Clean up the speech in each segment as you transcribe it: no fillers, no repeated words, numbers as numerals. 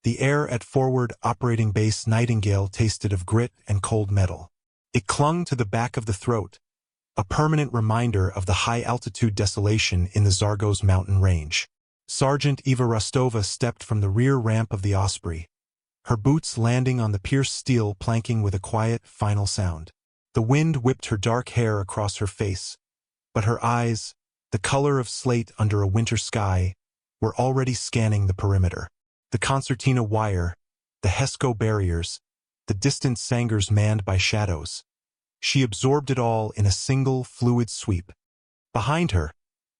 The air at forward operating base Nightingale tasted of grit and cold metal. It clung to the back of the throat, a permanent reminder of the high-altitude desolation in the Zagros mountain range. Sergeant Eva Rostova stepped from the rear ramp of the Osprey, her boots landing on the pierced steel planking with a quiet, final sound. The wind whipped her dark hair across her face, but her eyes, the color of slate under a winter sky, were already scanning the perimeter. The concertina wire, the HESCO barriers, the distant sangars manned by shadows. She absorbed it all in a single, fluid sweep. Behind her,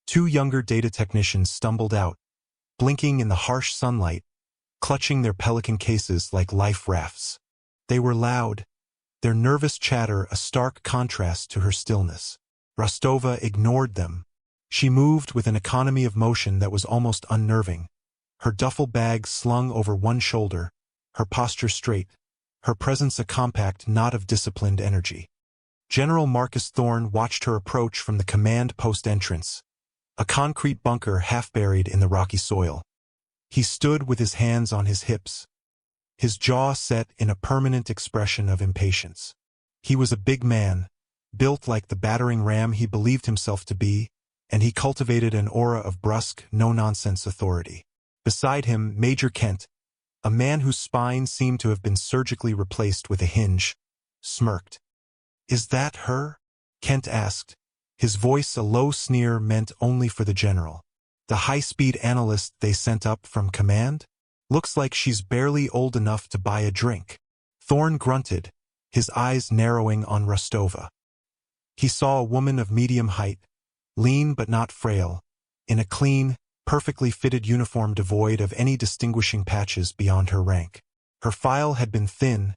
2 younger data technicians stumbled out, blinking in the harsh sunlight, clutching their pelican cases like life rafts. They were loud, their nervous chatter a stark contrast to her stillness. Rostova ignored them. She moved with an economy of motion that was almost unnerving, her duffel bag slung over one shoulder, her posture straight, her presence a compact knot of disciplined energy. General Marcus Thorne watched her approach from the command post entrance, a concrete bunker half buried in the rocky soil. He stood with his hands on his hips, his jaw set in a permanent expression of impatience. He was a big man, built like the battering ram he believed himself to be, and he cultivated an aura of brusque, no-nonsense authority. Beside him, Major Kent, a man whose spine seemed to have been surgically replaced with a hinge, smirked. "Is that her?" Kent asked, his voice a low sneer meant only for the general. "The high-speed analyst they sent up from command? Looks like she's barely old enough to buy a drink." Thorne grunted, his eyes narrowing on Rostova. He saw a woman of medium height, lean but not frail, in a clean, perfectly fitted uniform devoid of any distinguishing patches beyond her rank. Her file had been thin: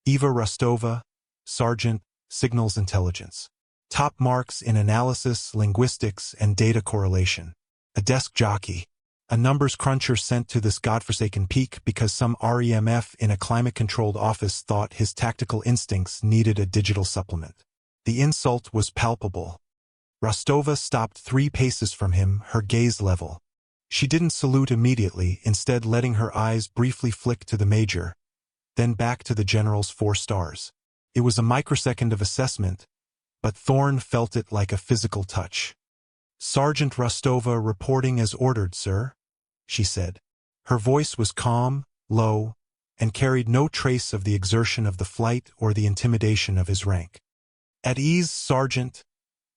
Eva Rostova, Sergeant, Signals Intelligence. Top marks in analysis, linguistics, and data correlation. A desk jockey. A numbers cruncher sent to this godforsaken peak because some REMF in a climate-controlled office thought his tactical instincts needed a digital supplement. The insult was palpable. Rostova stopped 3 paces from him, her gaze level. She didn't salute immediately, instead letting her eyes briefly flick to the major, then back to the general's 4 stars. It was a microsecond of assessment, but Thorne felt it like a physical touch. "Sergeant Rostova reporting as ordered, sir," she said. Her voice was calm, low, and carried no trace of the exertion of the flight or the intimidation of his rank. "At ease, Sergeant,"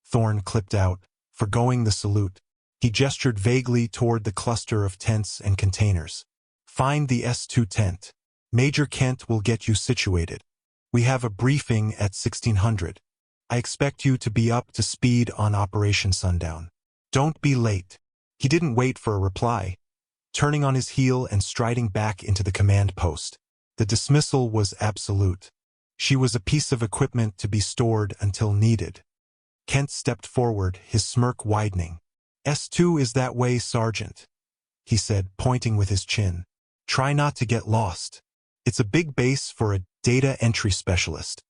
Thorne clipped out, forgoing the salute. He gestured vaguely toward the cluster of tents and containers. "Find the S2 tent. Major Kent will get you situated. We have a briefing at 1600. I expect you to be up to speed on Operation Sundown. Don't be late." He didn't wait for a reply, turning on his heel and striding back into the command post. The dismissal was absolute. She was a piece of equipment to be stored until needed. Kent stepped forward, his smirk widening. "S2 is that way, Sergeant," he said, pointing with his chin. "Try not to get lost. It's a big base for a data entry specialist."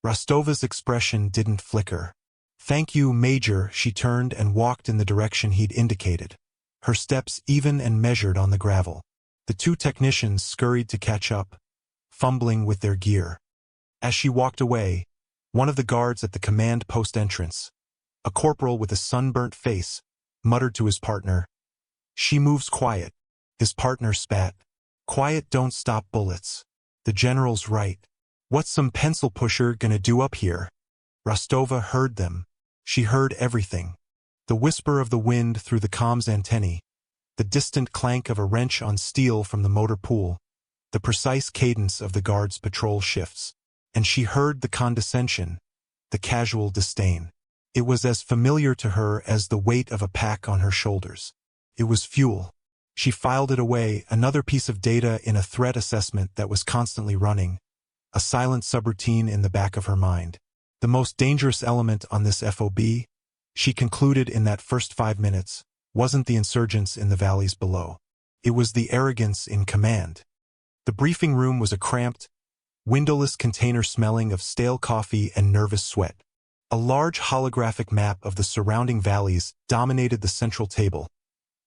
Rostova's expression didn't flicker. "Thank you, Major." She turned and walked in the direction he'd indicated, her steps even and measured on the gravel. The 2 technicians scurried to catch up, fumbling with their gear. As she walked away, one of the guards at the command post entrance, a corporal with a sunburnt face, muttered to his partner, "She moves quiet." His partner spat, "Quiet don't stop bullets. The general's right. What's some pencil pusher gonna do up here?" Rostova heard them. She heard everything. The whisper of the wind through the comms antennae, the distant clank of a wrench on steel from the motor pool, the precise cadence of the guard's patrol shifts. And she heard the condescension, the casual disdain. It was as familiar to her as the weight of a pack on her shoulders. It was fuel. She filed it away, another piece of data in a threat assessment that was constantly running, a silent subroutine in the back of her mind. The most dangerous element on this FOB, she concluded in that first 5 minutes, wasn't the insurgents in the valleys below. It was the arrogance in command. The briefing room was a cramped, windowless container smelling of stale coffee and nervous sweat. A large holographic map of the surrounding valleys dominated the central table,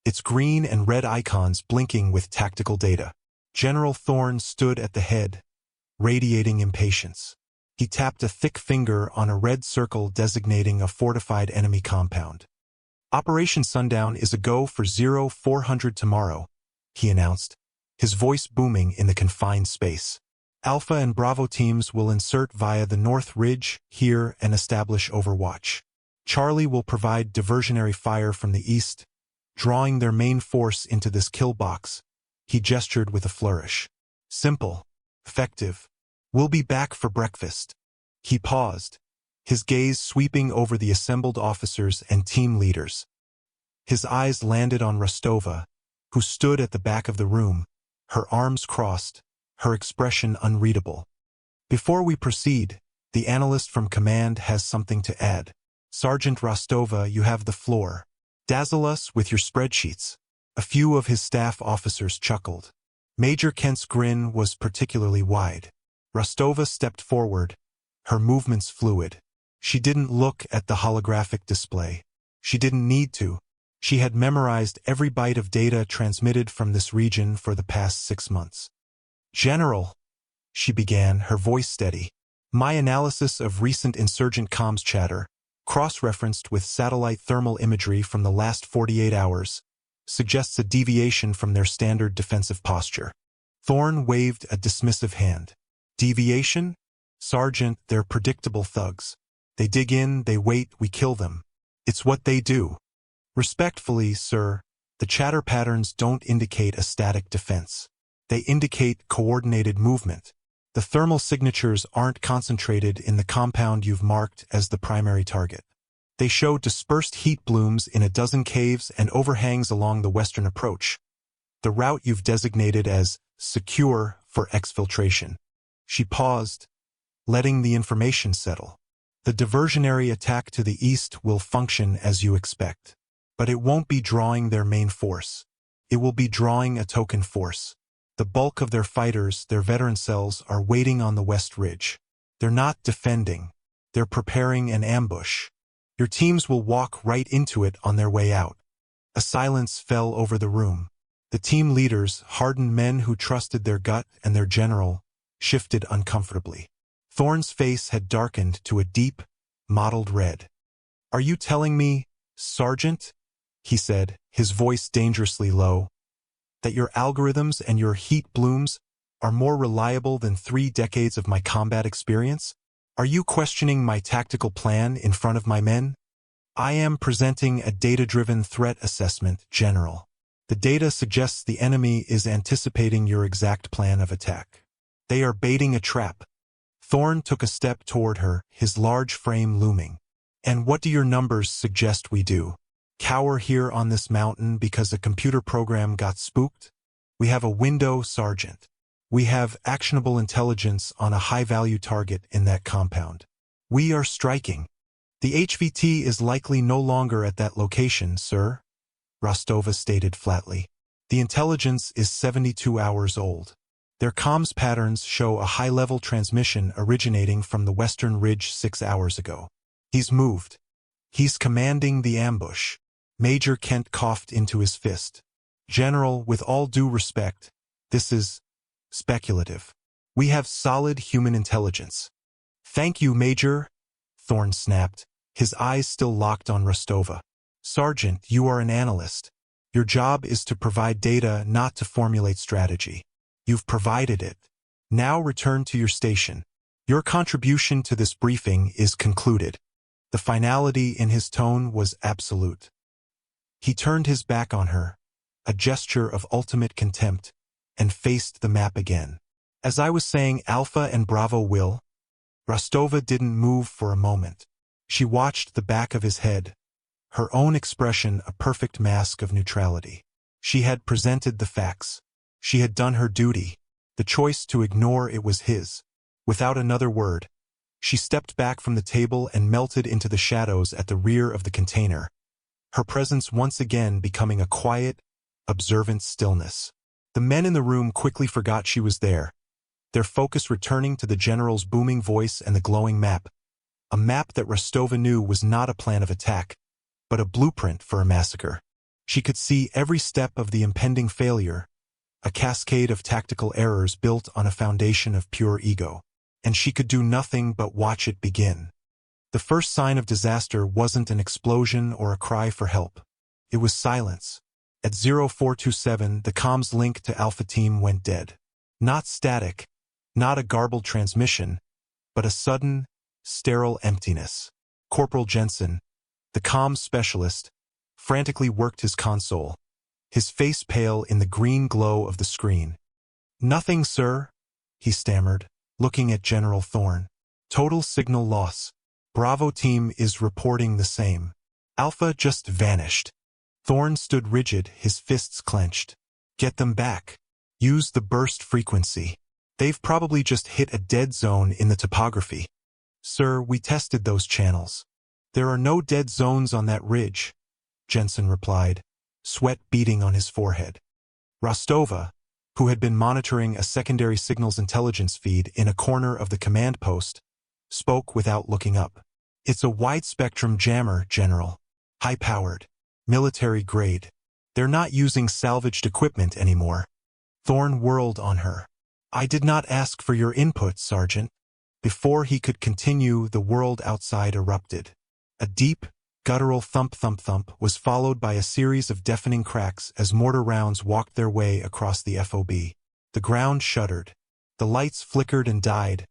its green and red icons blinking with tactical data. General Thorne stood at the head, radiating impatience. He tapped a thick finger on a red circle designating a fortified enemy compound. Operation Sundown is a go for 0400 tomorrow, he announced, his voice booming in the confined space. Alpha and Bravo teams will insert via the North Ridge here and establish overwatch. Charlie will provide diversionary fire from the east, drawing their main force into this kill box. He gestured with a flourish. Simple, effective. We'll be back for breakfast. He paused, his gaze sweeping over the assembled officers and team leaders. His eyes landed on Rostova, who stood at the back of the room, her arms crossed, her expression unreadable. Before we proceed, the analyst from command has something to add. Sergeant Rostova, you have the floor. Dazzle us with your spreadsheets. A few of his staff officers chuckled. Major Kent's grin was particularly wide. Rostova stepped forward, her movements fluid. She didn't look at the holographic display. She didn't need to. She had memorized every byte of data transmitted from this region for the past 6 months. General, she began, her voice steady. My analysis of recent insurgent comms chatter, cross-referenced with satellite thermal imagery from the last 48 hours, suggests a deviation from their standard defensive posture. Thorne waved a dismissive hand. Deviation? Sergeant, they're predictable thugs. They dig in, they wait, we kill them. It's what they do. Respectfully, sir, the chatter patterns don't indicate a static defense. They indicate coordinated movement. The thermal signatures aren't concentrated in the compound you've marked as the primary target. They show dispersed heat blooms in a dozen caves and overhangs along the western approach, the route you've designated as secure for exfiltration. She paused, letting the information settle. The diversionary attack to the east will function as you expect, but it won't be drawing their main force. It will be drawing a token force. The bulk of their fighters, their veteran cells, are waiting on the West Ridge. They're not defending. They're preparing an ambush. Your teams will walk right into it on their way out. A silence fell over the room. The team leaders, hardened men who trusted their gut and their general, shifted uncomfortably. Thorne's face had darkened to a deep, mottled red. Are you telling me, Sergeant, he said, his voice dangerously low, that your algorithms and your heat blooms are more reliable than 3 decades of my combat experience? Are you questioning my tactical plan in front of my men? I am presenting a data-driven threat assessment, General. The data suggests the enemy is anticipating your exact plan of attack. They are baiting a trap. Thorne took a step toward her, his large frame looming. And what do your numbers suggest we do? Cower here on this mountain because a computer program got spooked? We have a window, Sergeant. We have actionable intelligence on a high-value target in that compound. We are striking. The HVT is likely no longer at that location, sir, Rostova stated flatly. The intelligence is 72 hours old. Their comms patterns show a high-level transmission originating from the Western Ridge 6 hours ago. He's moved. He's commanding the ambush. Major Kent coughed into his fist. General, with all due respect, this is speculative. We have solid human intelligence. Thank you, Major, Thorne snapped, his eyes still locked on Rostova. Sergeant, you are an analyst. Your job is to provide data, not to formulate strategy. You've provided it. Now return to your station. Your contribution to this briefing is concluded. The finality in his tone was absolute. He turned his back on her, a gesture of ultimate contempt, and faced the map again. As I was saying, Alpha and Bravo will. Rostova didn't move for a moment. She watched the back of his head, her own expression a perfect mask of neutrality. She had presented the facts. She had done her duty. The choice to ignore it was his. Without another word, she stepped back from the table and melted into the shadows at the rear of the container, her presence once again becoming a quiet, observant stillness. The men in the room quickly forgot she was there, their focus returning to the general's booming voice and the glowing map, a map that Rostova knew was not a plan of attack, but a blueprint for a massacre. She could see every step of the impending failure, a cascade of tactical errors built on a foundation of pure ego. And she could do nothing but watch it begin. The first sign of disaster wasn't an explosion or a cry for help. It was silence. At 0427, the comms link to Alpha Team went dead. Not static, not a garbled transmission, but a sudden, sterile emptiness. Corporal Jensen, the comms specialist, frantically worked his console, his face pale in the green glow of the screen. "Nothing, sir," he stammered, looking at General Thorne. "Total signal loss. Bravo Team is reporting the same. Alpha just vanished." Thorne stood rigid, his fists clenched. "Get them back. Use the burst frequency. They've probably just hit a dead zone in the topography." "Sir, we tested those channels. There are no dead zones on that ridge," Jensen replied, sweat beading on his forehead. Rostova, who had been monitoring a secondary signals intelligence feed in a corner of the command post, spoke without looking up. "It's a wide-spectrum jammer, General. High-powered. Military grade. They're not using salvaged equipment anymore." Thorne whirled on her. "I did not ask for your input, Sergeant." Before he could continue, the world outside erupted. A deep, guttural thump-thump-thump was followed by a series of deafening cracks as mortar rounds walked their way across the FOB. The ground shuddered. The lights flickered and died,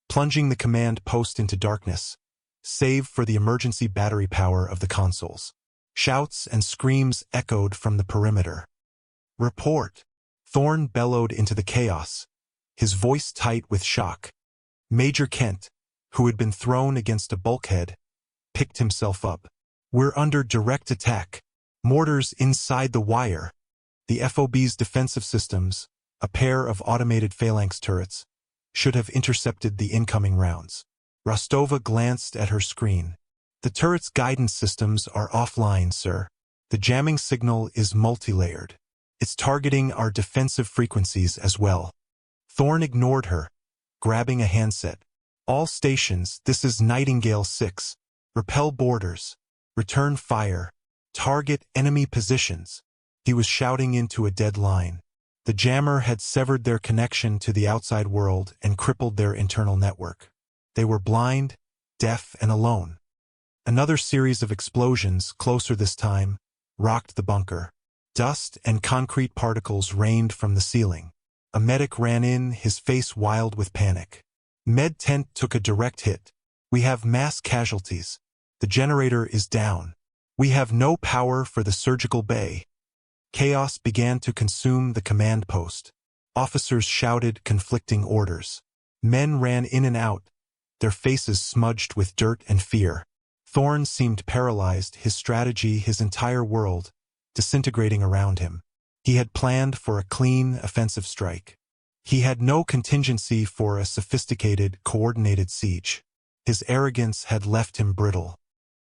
plunging the command post into darkness, save for the emergency battery power of the consoles. Shouts and screams echoed from the perimeter. "Report!" Thorne bellowed into the chaos, his voice tight with shock. Major Kent, who had been thrown against a bulkhead, picked himself up. "We're under direct attack. Mortars inside the wire." The FOB's defensive systems, a pair of automated phalanx turrets, should have intercepted the incoming rounds. Rostova glanced at her screen. "The turret's guidance systems are offline, sir. The jamming signal is multi-layered. It's targeting our defensive frequencies as well." Thorne ignored her, grabbing a handset. "All stations, this is Nightingale 6. Repel boarders. Return fire. Target enemy positions." He was shouting into a dead line. The jammer had severed their connection to the outside world and crippled their internal network. They were blind, deaf, and alone. Another series of explosions, closer this time, rocked the bunker. Dust and concrete particles rained from the ceiling. A medic ran in, his face wild with panic. "Med tent took a direct hit. We have mass casualties. The generator is down. We have no power for the surgical bay." Chaos began to consume the command post. Officers shouted conflicting orders. Men ran in and out, their faces smudged with dirt and fear. Thorne seemed paralyzed, his strategy, his entire world, disintegrating around him. He had planned for a clean, offensive strike. He had no contingency for a sophisticated, coordinated siege. His arrogance had left him brittle.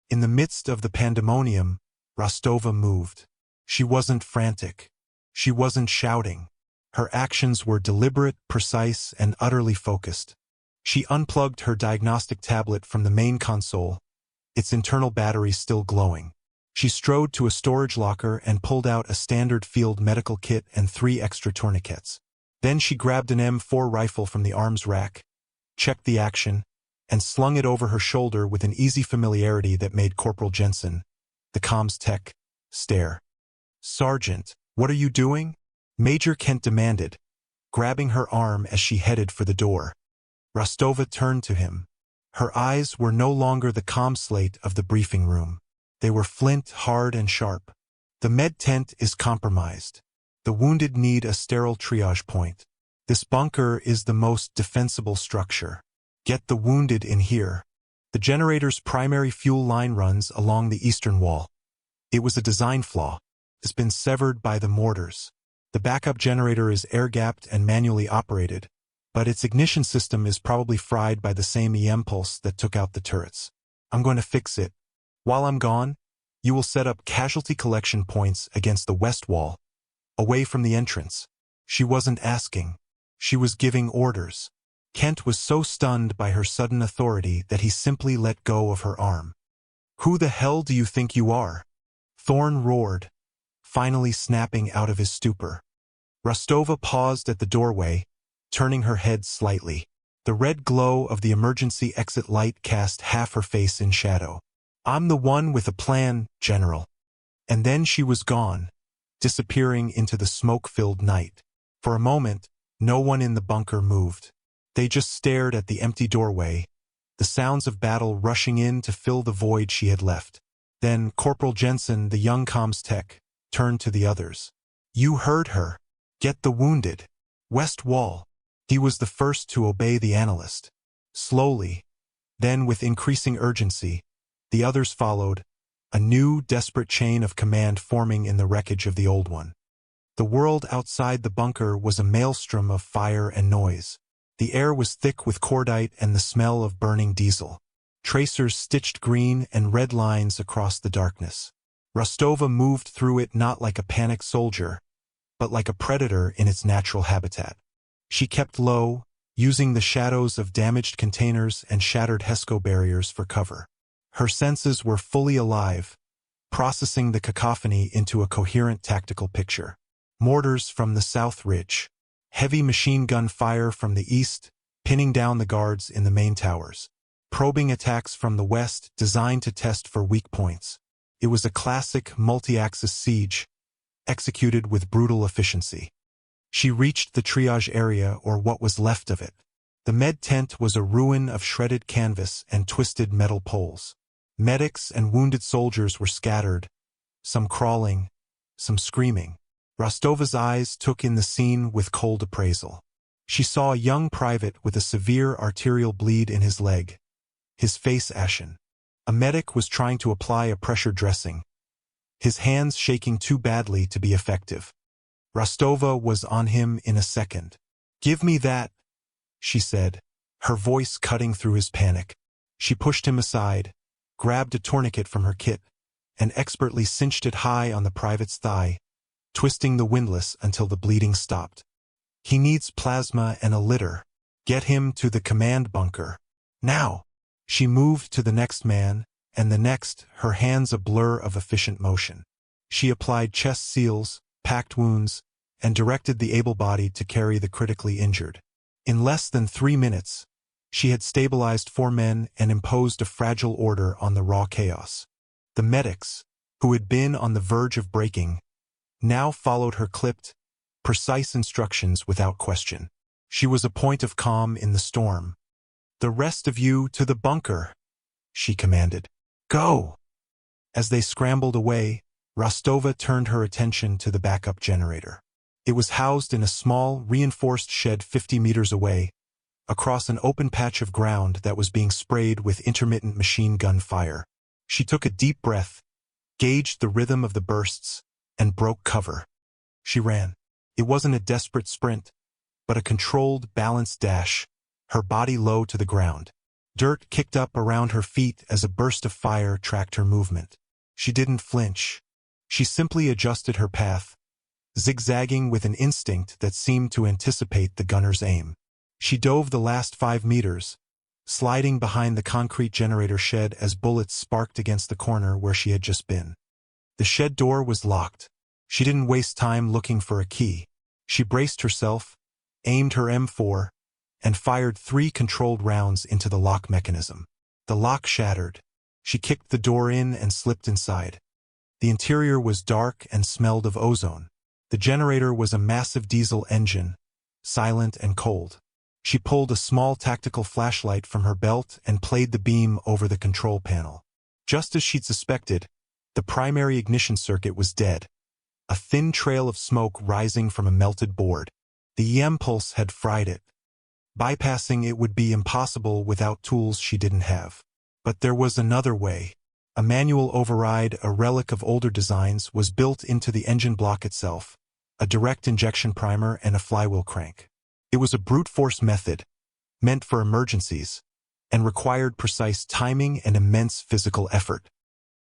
In the midst of the pandemonium, Rostova moved. She wasn't frantic. She wasn't shouting. Her actions were deliberate, precise, and utterly focused. She unplugged her diagnostic tablet from the main console, its internal battery still glowing. She strode to a storage locker and pulled out a standard field medical kit and 3 extra tourniquets. Then she grabbed an M4 rifle from the arms rack, checked the action, and slung it over her shoulder with an easy familiarity that made Corporal Jensen, the comms tech, stare. "Sergeant, what are you doing?" Major Kent demanded, grabbing her arm as she headed for the door. Rostova turned to him. Her eyes were no longer the calm slate of the briefing room. They were flint, hard and sharp. "The med tent is compromised. The wounded need a sterile triage point. This bunker is the most defensible structure. Get the wounded in here." The generator's primary fuel line runs along the eastern wall. It was a design flaw. It's been severed by the mortars. The backup generator is air-gapped and manually operated, but its ignition system is probably fried by the same EM pulse that took out the turrets. "I'm going to fix it. While I'm gone, you will set up casualty collection points against the west wall, away from the entrance." She wasn't asking. She was giving orders. Kent was so stunned by her sudden authority that he simply let go of her arm. "Who the hell do you think you are?" Thorne roared, finally snapping out of his stupor. Rostova paused at the doorway, turning her head slightly. The red glow of the emergency exit light cast half her face in shadow. "I'm the one with a plan, General." And then she was gone, disappearing into the smoke-filled night. For a moment, no one in the bunker moved. They just stared at the empty doorway, the sounds of battle rushing in to fill the void she had left. Then Corporal Jensen, the young comms tech, turned to the others. "You heard her. Get the wounded. West Wall." He was the first to obey the analyst. Slowly, then with increasing urgency, the others followed, a new, desperate chain of command forming in the wreckage of the old one. The world outside the bunker was a maelstrom of fire and noise. The air was thick with cordite and the smell of burning diesel. Tracers stitched green and red lines across the darkness. Rostova moved through it not like a panicked soldier, but like a predator in its natural habitat. She kept low, using the shadows of damaged containers and shattered HESCO barriers for cover. Her senses were fully alive, processing the cacophony into a coherent tactical picture. Mortars from the south ridge, heavy machine gun fire from the east, pinning down the guards in the main towers. Probing attacks from the west designed to test for weak points. It was a classic multi-axis siege, executed with brutal efficiency. She reached the triage area, or what was left of it. The med tent was a ruin of shredded canvas and twisted metal poles. Medics and wounded soldiers were scattered, some crawling, some screaming. Rostova's eyes took in the scene with cold appraisal. She saw a young private with a severe arterial bleed in his leg, his face ashen. A medic was trying to apply a pressure dressing, his hands shaking too badly to be effective. Rostova was on him in a second. "Give me that," she said, her voice cutting through his panic. She pushed him aside, grabbed a tourniquet from her kit, and expertly cinched it high on the private's thigh, twisting the windlass until the bleeding stopped. "He needs plasma and a litter. Get him to the command bunker. Now!" She moved to the next man, and the next, her hands a blur of efficient motion. She applied chest seals, packed wounds, and directed the able-bodied to carry the critically injured. In less than 3 minutes, she had stabilized 4 men and imposed a fragile order on the raw chaos. The medics, who had been on the verge of breaking, now followed her clipped, precise instructions without question. She was a point of calm in the storm. "The rest of you to the bunker," she commanded. "Go!" As they scrambled away, Rostova turned her attention to the backup generator. It was housed in a small, reinforced shed 50 meters away, across an open patch of ground that was being sprayed with intermittent machine gun fire. She took a deep breath, gauged the rhythm of the bursts, and broke cover. She ran. It wasn't a desperate sprint, but a controlled, balanced dash, her body low to the ground. Dirt kicked up around her feet as a burst of fire tracked her movement. She didn't flinch. She simply adjusted her path, zigzagging with an instinct that seemed to anticipate the gunner's aim. She dove the last 5 meters, sliding behind the concrete generator shed as bullets sparked against the corner where she had just been. The shed door was locked. She didn't waste time looking for a key. She braced herself, aimed her M4, and fired 3 controlled rounds into the lock mechanism. The lock shattered. She kicked the door in and slipped inside. The interior was dark and smelled of ozone. The generator was a massive diesel engine, silent and cold. She pulled a small tactical flashlight from her belt and played the beam over the control panel. Just as she'd suspected, the primary ignition circuit was dead, a thin trail of smoke rising from a melted board. The EM pulse had fried it. Bypassing it would be impossible without tools she didn't have. But there was another way. A manual override, a relic of older designs, was built into the engine block itself, a direct injection primer and a flywheel crank. It was a brute force method, meant for emergencies, and required precise timing and immense physical effort.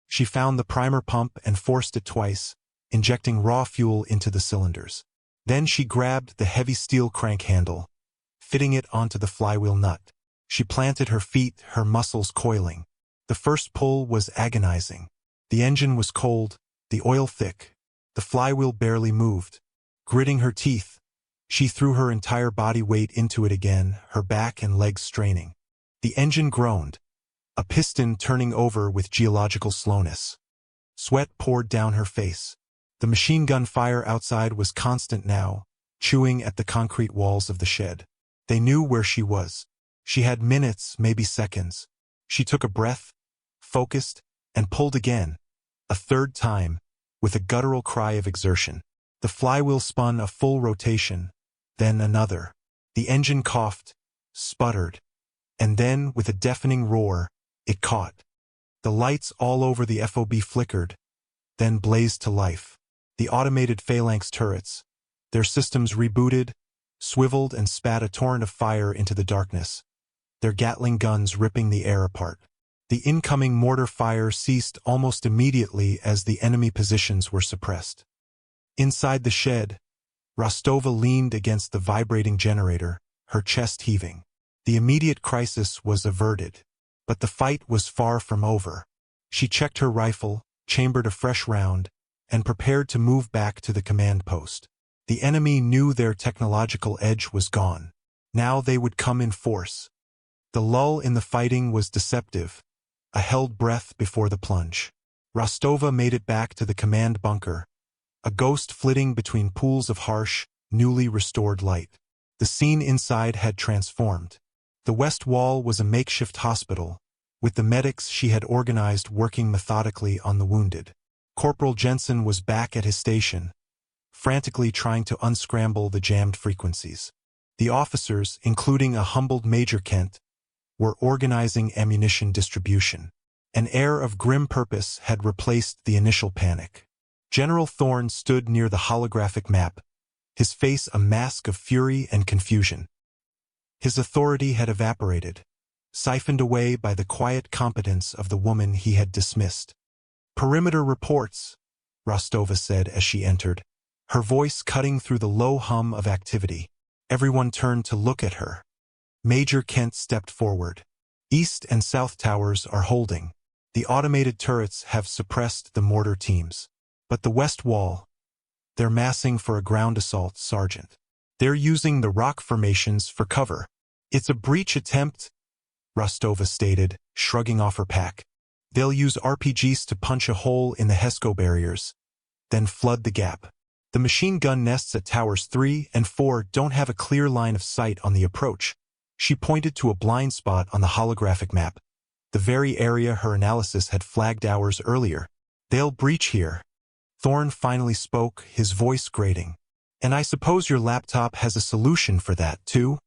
She found the primer pump and forced it twice, injecting raw fuel into the cylinders. Then she grabbed the heavy steel crank handle, fitting it onto the flywheel nut. She planted her feet, her muscles coiling. The first pull was agonizing. The engine was cold, the oil thick. The flywheel barely moved. Gritting her teeth, she threw her entire body weight into it again, her back and legs straining. The engine groaned, a piston turning over with geological slowness. Sweat poured down her face. The machine gun fire outside was constant now, chewing at the concrete walls of the shed. They knew where she was. She had minutes, maybe seconds. She took a breath, focused, and pulled again, a third time, with a guttural cry of exertion. The flywheel spun a full rotation, then another. The engine coughed, sputtered, and then, with a deafening roar, it caught. The lights all over the FOB flickered, then blazed to life. The automated phalanx turrets, their systems rebooted, swiveled and spat a torrent of fire into the darkness, their Gatling guns ripping the air apart. The incoming mortar fire ceased almost immediately as the enemy positions were suppressed. Inside the shed, Rostova leaned against the vibrating generator, her chest heaving. The immediate crisis was averted, but the fight was far from over. She checked her rifle, chambered a fresh round, and prepared to move back to the command post. The enemy knew their technological edge was gone. Now they would come in force. The lull in the fighting was deceptive, a held breath before the plunge. Rostova made it back to the command bunker, a ghost flitting between pools of harsh, newly restored light. The scene inside had transformed. The west wall was a makeshift hospital, with the medics she had organized working methodically on the wounded. Corporal Jensen was back at his station, frantically trying to unscramble the jammed frequencies. The officers, including a humbled Major Kent, were organizing ammunition distribution. An air of grim purpose had replaced the initial panic. General Thorne stood near the holographic map, his face a mask of fury and confusion. His authority had evaporated, siphoned away by the quiet competence of the woman he had dismissed. "Perimeter reports," Rostova said as she entered, her voice cutting through the low hum of activity. Everyone turned to look at her. Major Kent stepped forward. "East and South towers are holding. The automated turrets have suppressed the mortar teams. But the west wall, they're massing for a ground assault, Sergeant. They're using the rock formations for cover." "It's a breach attempt," Rostova stated, shrugging off her pack. "They'll use RPGs to punch a hole in the HESCO barriers, then flood the gap. The machine gun nests at towers 3 and 4 don't have a clear line of sight on the approach." She pointed to a blind spot on the holographic map, the very area her analysis had flagged hours earlier. "They'll breach here." Thorne finally spoke, his voice grating. "And I suppose your laptop has a solution for that, too?"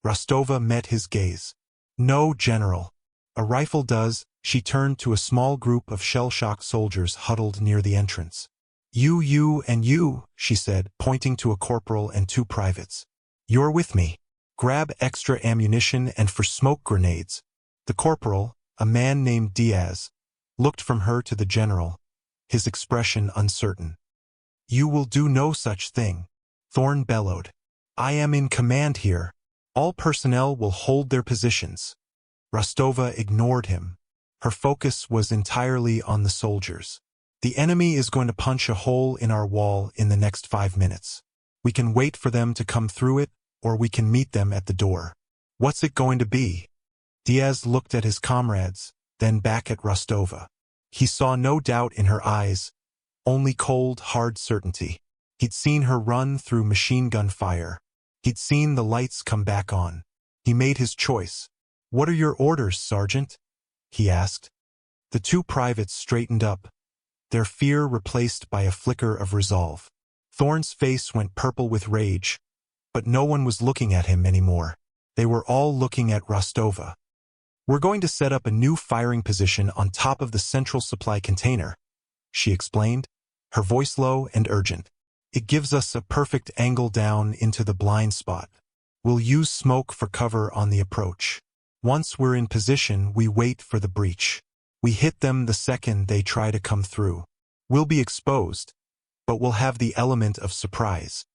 Rostova met his gaze. "No, General. A rifle does." She turned to a small group of shell-shocked soldiers huddled near the entrance. You, and you," she said, pointing to a corporal and 2 privates. "You're with me. Grab extra ammunition and for smoke grenades." The corporal, a man named Diaz, looked from her to the general, his expression uncertain. "You will do no such thing," Thorne bellowed. "I am in command here. All personnel will hold their positions." Rostova ignored him. Her focus was entirely on the soldiers. "The enemy is going to punch a hole in our wall in the next 5 minutes. We can wait for them to come through it, or we can meet them at the door." "What's it going to be?" Diaz looked at his comrades, then back at Rostova. He saw no doubt in her eyes, only cold, hard certainty. He'd seen her run through machine gun fire. He'd seen the lights come back on. He made his choice. "What are your orders, Sergeant?" he asked. The 2 privates straightened up, their fear replaced by a flicker of resolve. Thorne's face went purple with rage, but no one was looking at him anymore. They were all looking at Rostova. "We're going to set up a new firing position on top of the central supply container," she explained, her voice low and urgent. "It gives us a perfect angle down into the blind spot. We'll use smoke for cover on the approach. Once we're in position, we wait for the breach. We hit them the second they try to come through. We'll be exposed, but we'll have the element of surprise."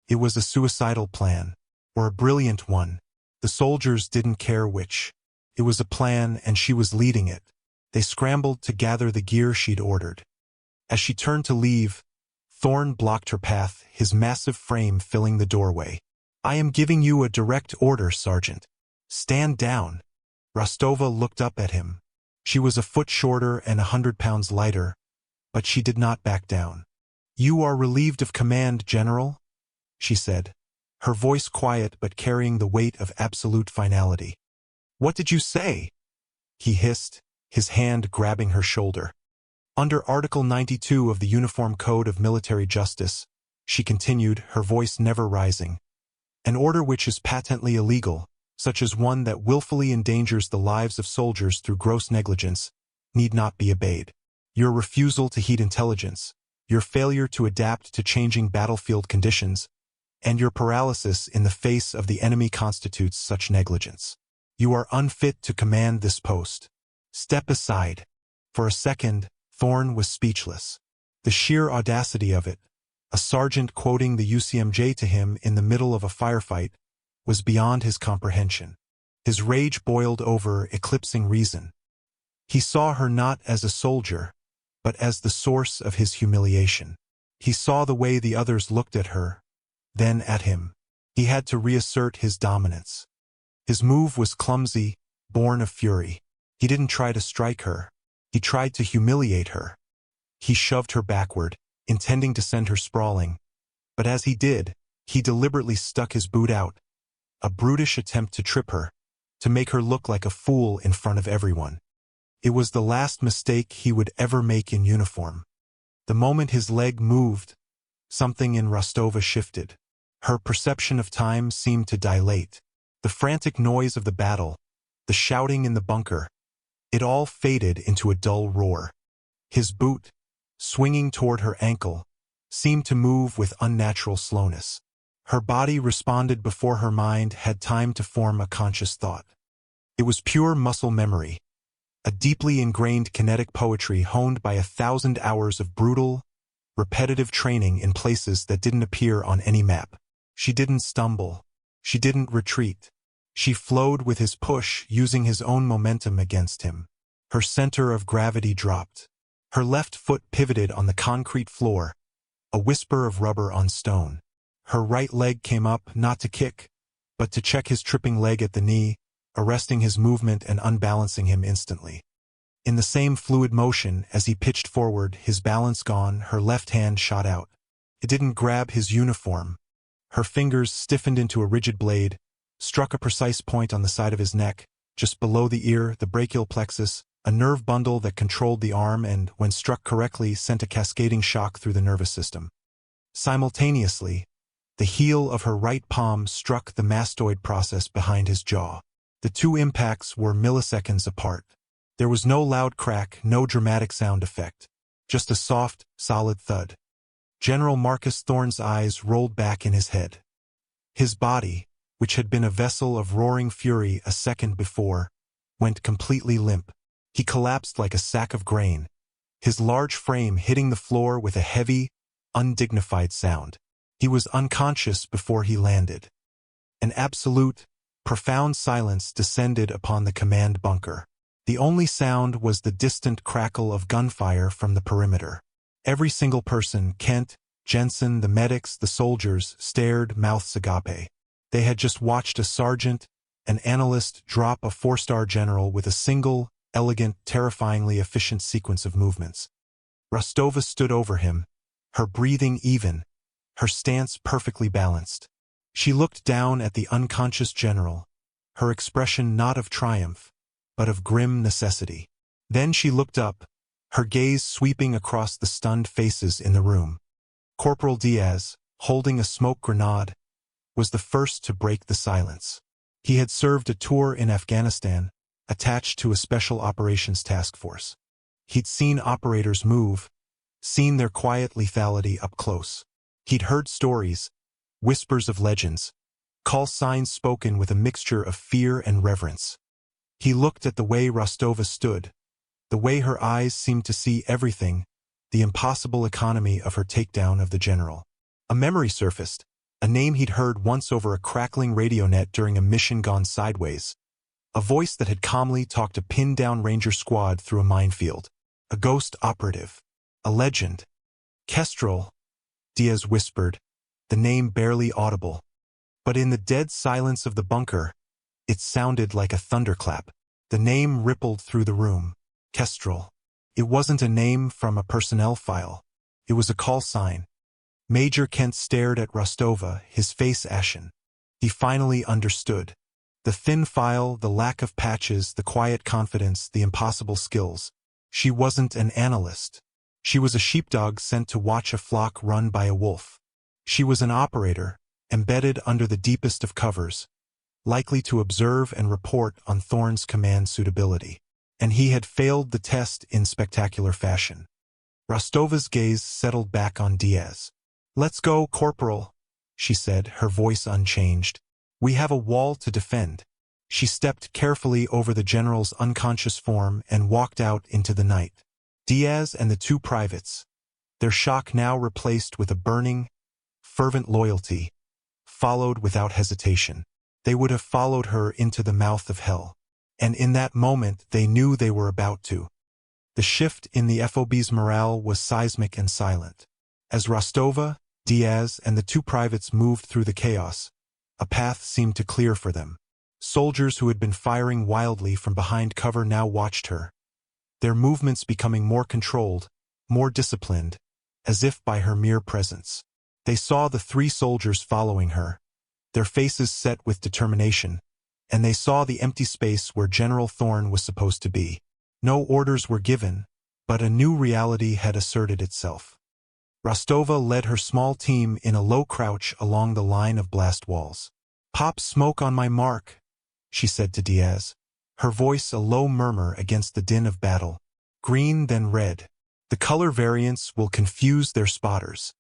It was a suicidal plan, or a brilliant one. The soldiers didn't care which. It was a plan, and she was leading it. They scrambled to gather the gear she'd ordered. As she turned to leave, Thorn blocked her path, his massive frame filling the doorway. "I am giving you a direct order, Sergeant. Stand down." Rostova looked up at him. She was a foot shorter and 100 pounds lighter, but she did not back down. "You are relieved of command, General," she said, her voice quiet but carrying the weight of absolute finality. "What did you say?" he hissed, his hand grabbing her shoulder. "Under Article 92 of the Uniform Code of Military Justice," she continued, her voice never rising, "an order which is patently illegal, such as one that willfully endangers the lives of soldiers through gross negligence, need not be obeyed. Your refusal to heed intelligence, your failure to adapt to changing battlefield conditions, and your paralysis in the face of the enemy constitutes such negligence. You are unfit to command this post. Step aside." For a second, Thorn was speechless. The sheer audacity of it, a sergeant quoting the UCMJ to him in the middle of a firefight, was beyond his comprehension. His rage boiled over, eclipsing reason. He saw her not as a soldier, but as the source of his humiliation. He saw the way the others looked at her, then at him. He had to reassert his dominance. His move was clumsy, born of fury. He didn't try to strike her. He tried to humiliate her. He shoved her backward, intending to send her sprawling. But as he did, he deliberately stuck his boot out, a brutish attempt to trip her, to make her look like a fool in front of everyone. It was the last mistake he would ever make in uniform. The moment his leg moved, something in Rostova shifted. Her perception of time seemed to dilate. The frantic noise of the battle, the shouting in the bunker, it all faded into a dull roar. His boot, swinging toward her ankle, seemed to move with unnatural slowness. Her body responded before her mind had time to form a conscious thought. It was pure muscle memory, a deeply ingrained kinetic poetry honed by 1,000 hours of brutal, repetitive training in places that didn't appear on any map. She didn't stumble. She didn't retreat. She flowed with his push, using his own momentum against him. Her center of gravity dropped. Her left foot pivoted on the concrete floor, a whisper of rubber on stone. Her right leg came up, not to kick, but to check his tripping leg at the knee, arresting his movement and unbalancing him instantly. In the same fluid motion, as he pitched forward, his balance gone, her left hand shot out. It didn't grab his uniform. Her fingers stiffened into a rigid blade, struck a precise point on the side of his neck, just below the ear, the brachial plexus, a nerve bundle that controlled the arm and, when struck correctly, sent a cascading shock through the nervous system. Simultaneously, the heel of her right palm struck the mastoid process behind his jaw. The two impacts were milliseconds apart. There was no loud crack, no dramatic sound effect, just a soft, solid thud. General Marcus Thorn's eyes rolled back in his head. His body, which had been a vessel of roaring fury a second before, went completely limp. He collapsed like a sack of grain, his large frame hitting the floor with a heavy, undignified sound. He was unconscious before he landed. An absolute, profound silence descended upon the command bunker. The only sound was the distant crackle of gunfire from the perimeter. Every single person, Kent, Jensen, the medics, the soldiers, stared, mouths agape. They had just watched a sergeant, an analyst, drop a 4-star general with a single, elegant, terrifyingly efficient sequence of movements. Rostova stood over him, her breathing even, her stance perfectly balanced. She looked down at the unconscious general, her expression not of triumph, but of grim necessity. Then she looked up, her gaze sweeping across the stunned faces in the room. Corporal Diaz, holding a smoke grenade, was the first to break the silence. He had served a tour in Afghanistan, attached to a special operations task force. He'd seen operators move, seen their quiet lethality up close. He'd heard stories, whispers of legends, call signs spoken with a mixture of fear and reverence. He looked at the way Rostova stood, the way her eyes seemed to see everything, the impossible economy of her takedown of the general. A memory surfaced, a name he'd heard once over a crackling radio net during a mission gone sideways. A voice that had calmly talked a pinned-down ranger squad through a minefield. A ghost operative. A legend. Kestrel, Diaz whispered, the name barely audible. But in the dead silence of the bunker, it sounded like a thunderclap. The name rippled through the room. Kestrel. It wasn't a name from a personnel file. It was a call sign. Major Kent stared at Rostova, his face ashen. He finally understood. The thin file, the lack of patches, the quiet confidence, the impossible skills. She wasn't an analyst. She was a sheepdog sent to watch a flock run by a wolf. She was an operator, embedded under the deepest of covers, likely to observe and report on Thorne's command suitability. And he had failed the test in spectacular fashion. Rostova's gaze settled back on Diaz. "Let's go, Corporal," she said, her voice unchanged. "We have a wall to defend." She stepped carefully over the general's unconscious form and walked out into the night. Diaz and the two privates, their shock now replaced with a burning, fervent loyalty, followed without hesitation. They would have followed her into the mouth of hell. And in that moment they knew they were about to. The shift in the FOB's morale was seismic and silent. As Rostova, Diaz, and the two privates moved through the chaos, a path seemed to clear for them. Soldiers who had been firing wildly from behind cover now watched her, their movements becoming more controlled, more disciplined, as if by her mere presence. They saw the three soldiers following her, their faces set with determination, and they saw the empty space where General Thorne was supposed to be. No orders were given, but a new reality had asserted itself. Rostova led her small team in a low crouch along the line of blast walls. "Pop smoke on my mark," she said to Diaz, her voice a low murmur against the din of battle. "Green, then red. The color variants will confuse their spotters."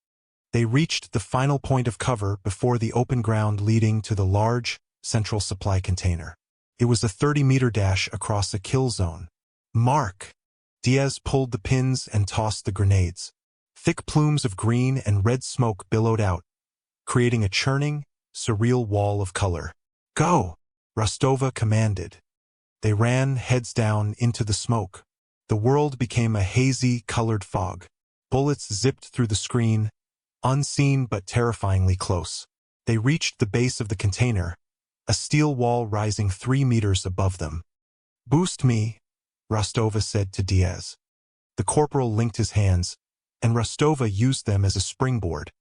They reached the final point of cover before the open ground leading to the large, central supply container. It was a 30-meter dash across a kill zone. "Mark!" Diaz pulled the pins and tossed the grenades. Thick plumes of green and red smoke billowed out, creating a churning, surreal wall of color. "Go!" Rostova commanded. They ran, heads down, into the smoke. The world became a hazy, colored fog. Bullets zipped through the screen, unseen but terrifyingly close. They reached the base of the container, a steel wall rising 3 meters above them. "Boost me," Rostova said to Diaz. The corporal linked his hands, and Rostova used them as a springboard,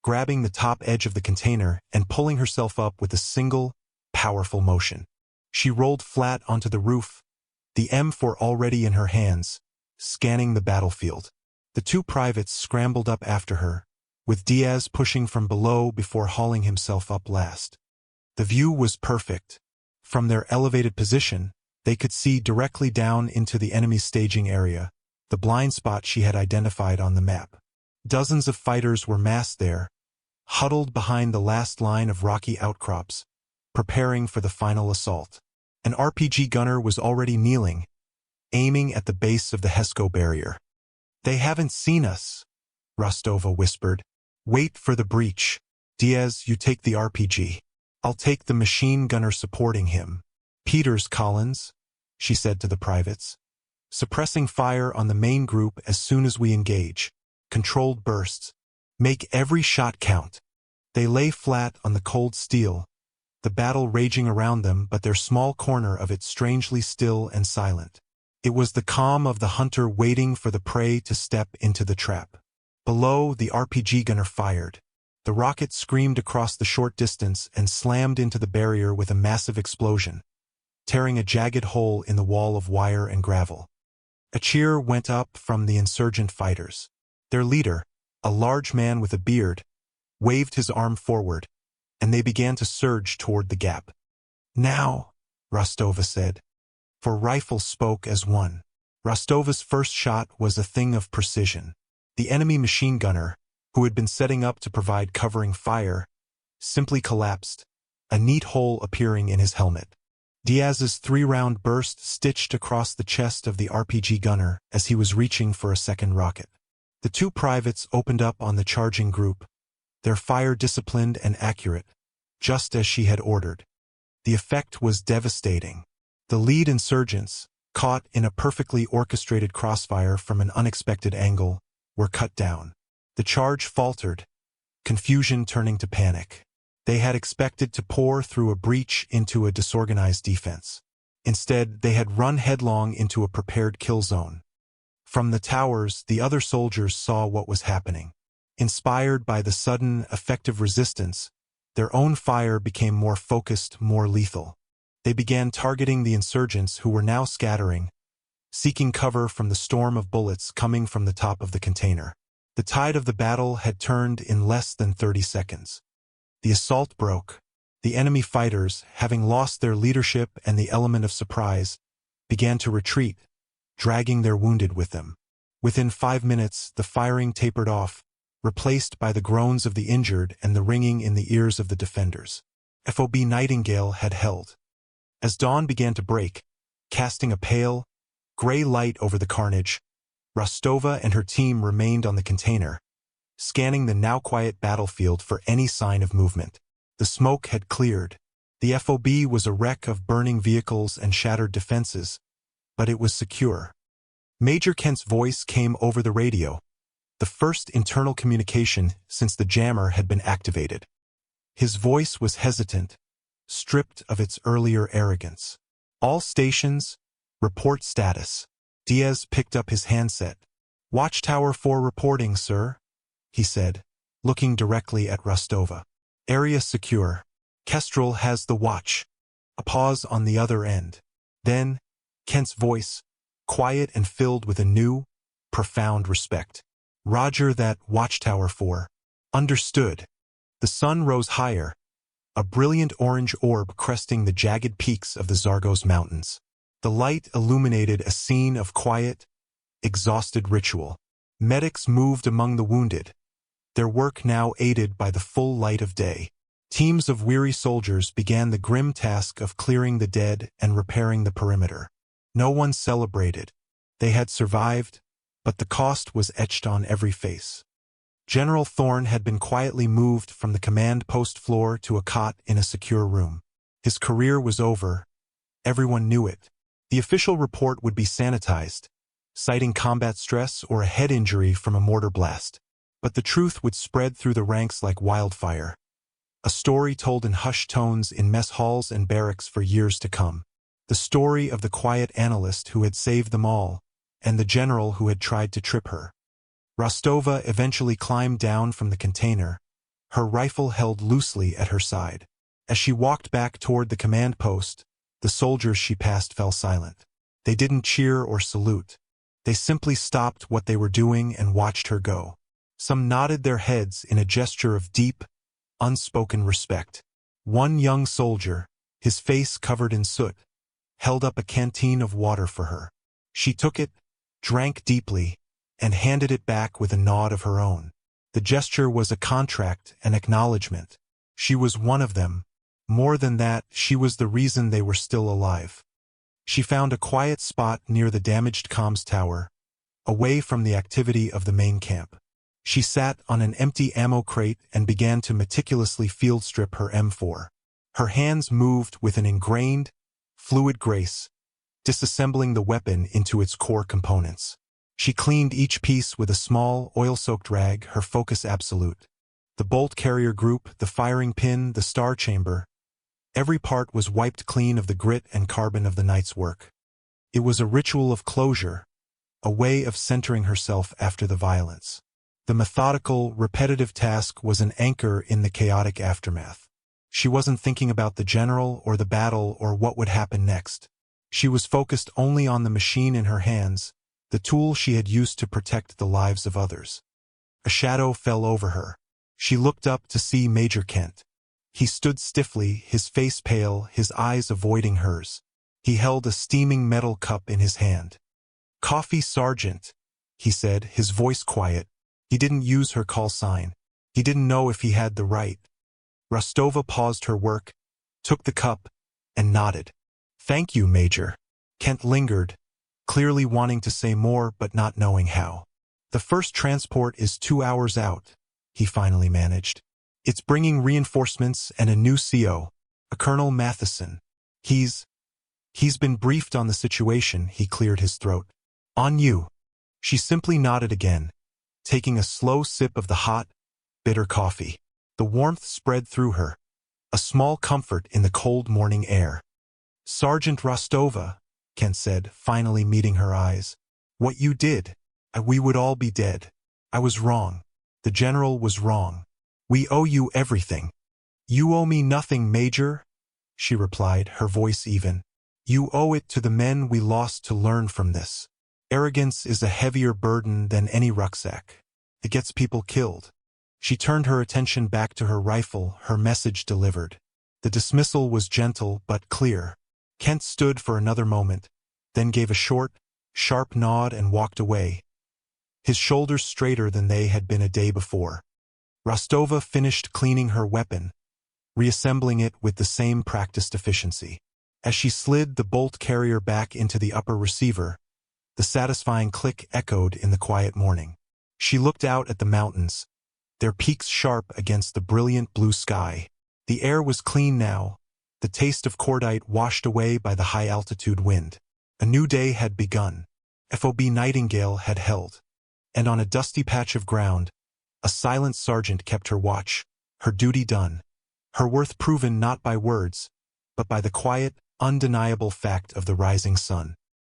grabbing the top edge of the container and pulling herself up with a single, powerful motion. She rolled flat onto the roof, the M4 already in her hands, scanning the battlefield. The two privates scrambled up after her, with Diaz pushing from below before hauling himself up last. The view was perfect. From their elevated position, they could see directly down into the enemy's staging area, the blind spot she had identified on the map. Dozens of fighters were massed there, huddled behind the last line of rocky outcrops, preparing for the final assault. An RPG gunner was already kneeling, aiming at the base of the HESCO barrier. "They haven't seen us," Rostova whispered. "Wait for the breach. Diaz, you take the RPG. I'll take the machine gunner supporting him. Peters, Collins," she said to the privates. "Suppressing fire on the main group as soon as we engage. Controlled bursts. Make every shot count." They lay flat on the cold steel, the battle raging around them, but their small corner of it strangely still and silent. It was the calm of the hunter waiting for the prey to step into the trap. Below, the RPG gunner fired. The rocket screamed across the short distance and slammed into the barrier with a massive explosion, tearing a jagged hole in the wall of wire and gravel. A cheer went up from the insurgent fighters. Their leader, a large man with a beard, waved his arm forward, and they began to surge toward the gap. "Now," Rostova said, for rifles spoke as one. Rostova's first shot was a thing of precision. The enemy machine gunner, who had been setting up to provide covering fire, simply collapsed, a neat hole appearing in his helmet. Diaz's 3-round burst stitched across the chest of the RPG gunner as he was reaching for a second rocket. The two privates opened up on the charging group, their fire disciplined and accurate, just as she had ordered. The effect was devastating. The lead insurgents, caught in a perfectly orchestrated crossfire from an unexpected angle, were cut down. The charge faltered, confusion turning to panic. They had expected to pour through a breach into a disorganized defense. Instead, they had run headlong into a prepared kill zone. From the towers, the other soldiers saw what was happening. Inspired by the sudden, effective resistance, their own fire became more focused, more lethal. They began targeting the insurgents who were now scattering, seeking cover from the storm of bullets coming from the top of the container. The tide of the battle had turned in less than 30 seconds. The assault broke. The enemy fighters, having lost their leadership and the element of surprise, began to retreat, dragging their wounded with them. Within 5 minutes, the firing tapered off, replaced by the groans of the injured and the ringing in the ears of the defenders. FOB Nightingale had held. As dawn began to break, casting a pale, gray light over the carnage, Rostova and her team remained on the container, scanning the now quiet battlefield for any sign of movement. The smoke had cleared. The FOB was a wreck of burning vehicles and shattered defenses, but it was secure. Major Kent's voice came over the radio, the first internal communication since the jammer had been activated. His voice was hesitant, stripped of its earlier arrogance. All stations, report status. Diaz picked up his handset. Watchtower 4 reporting, sir, he said, looking directly at Rostova. Area secure. Kestrel has the watch. A pause on the other end. Then, Kent's voice, quiet and filled with a new, profound respect. Roger that, Watchtower 4. Understood. The sun rose higher, a brilliant orange orb cresting the jagged peaks of the Zagros Mountains. The light illuminated a scene of quiet, exhausted ritual. Medics moved among the wounded, their work now aided by the full light of day. Teams of weary soldiers began the grim task of clearing the dead and repairing the perimeter. No one celebrated. They had survived, but the cost was etched on every face. General Thorne had been quietly moved from the command post floor to a cot in a secure room. His career was over. Everyone knew it. The official report would be sanitized, citing combat stress or a head injury from a mortar blast. But the truth would spread through the ranks like wildfire. A story told in hushed tones in mess halls and barracks for years to come. The story of the quiet analyst who had saved them all, and the general who had tried to trip her. Rostova eventually climbed down from the container, her rifle held loosely at her side. As she walked back toward the command post, the soldiers she passed fell silent. They didn't cheer or salute. They simply stopped what they were doing and watched her go. Some nodded their heads in a gesture of deep, unspoken respect. One young soldier, his face covered in soot, held up a canteen of water for her. She took it, drank deeply, and handed it back with a nod of her own. The gesture was a contract, an acknowledgement. She was one of them. More than that, she was the reason they were still alive. She found a quiet spot near the damaged comms tower, away from the activity of the main camp. She sat on an empty ammo crate and began to meticulously field strip her M4. Her hands moved with an ingrained, fluid grace, disassembling the weapon into its core components. She cleaned each piece with a small, oil-soaked rag, her focus absolute. The bolt carrier group, the firing pin, the star chamber. Every part was wiped clean of the grit and carbon of the night's work. It was a ritual of closure, a way of centering herself after the violence. The methodical, repetitive task was an anchor in the chaotic aftermath. She wasn't thinking about the general or the battle or what would happen next. She was focused only on the machine in her hands, the tool she had used to protect the lives of others. A shadow fell over her. She looked up to see Major Kent. He stood stiffly, his face pale, his eyes avoiding hers. He held a steaming metal cup in his hand. "Coffee, Sergeant," he said, his voice quiet. He didn't use her call sign. He didn't know if he had the right. Rostova paused her work, took the cup, and nodded. "Thank you, Major." Kent lingered, clearly wanting to say more but not knowing how. "The first transport is 2 hours out," he finally managed. "It's bringing reinforcements and a new CO, a Colonel Matheson. He's been briefed on the situation," he cleared his throat. "On you." She simply nodded again, taking a slow sip of the hot, bitter coffee. The warmth spread through her, a small comfort in the cold morning air. "Sergeant Rostova," Kent said, finally meeting her eyes. "What you did, we would all be dead. I was wrong. The general was wrong. We owe you everything." "You owe me nothing, Major," she replied, her voice even. "You owe it to the men we lost to learn from this. Arrogance is a heavier burden than any rucksack. It gets people killed." She turned her attention back to her rifle, her message delivered. The dismissal was gentle but clear. Kent stood for another moment, then gave a short, sharp nod and walked away, his shoulders straighter than they had been a day before. Rostova finished cleaning her weapon, reassembling it with the same practiced efficiency. As she slid the bolt carrier back into the upper receiver, the satisfying click echoed in the quiet morning. She looked out at the mountains, their peaks sharp against the brilliant blue sky. The air was clean now, the taste of cordite washed away by the high-altitude wind. A new day had begun. FOB Nightingale had held. And on a dusty patch of ground, a silent sergeant kept her watch, her duty done, her worth proven not by words, but by the quiet, undeniable fact of the rising sun.